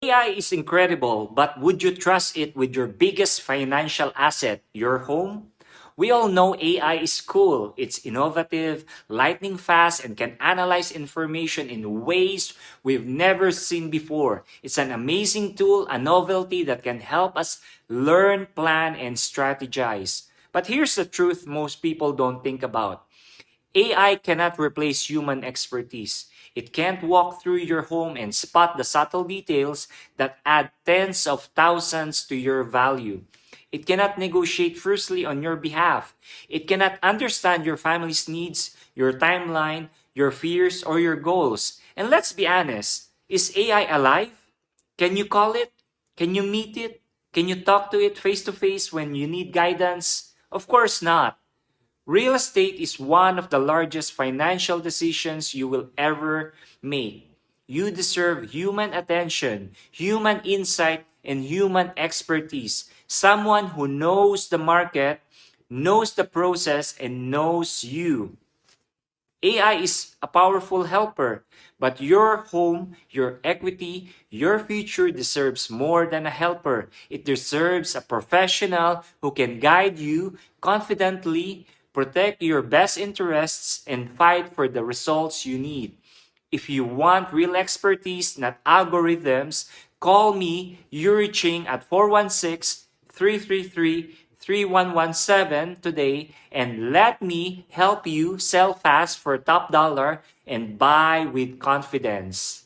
AI is incredible, but would you trust it with your biggest financial asset, your home? We all know AI is cool. It's innovative, lightning fast, and can analyze information in ways we've never seen before. It's an amazing tool, a novelty that can help us learn, plan, and strategize. But here's the truth most people don't think about. AI cannot replace human expertise. It can't walk through your home and spot the subtle details that add tens of thousands to your value. It cannot negotiate fiercely on your behalf. It cannot understand your family's needs, your timeline, your fears, or your goals. And let's be honest, is AI alive? Can you call it? Can you meet it? Can you talk to it face to face when you need guidance? Of course not. Real estate is one of the largest financial decisions you will ever make. You deserve human attention, human insight, and human expertise. Someone who knows the market, knows the process, and knows you. AI is a powerful helper, but your home, your equity, your future deserves more than a helper. It deserves a professional who can guide you confidently, protect your best interests, and fight for the results you need. If you want real expertise, not algorithms, call me Yuri Ching at 416-333-3117 today and let me help you sell fast for top dollar and buy with confidence.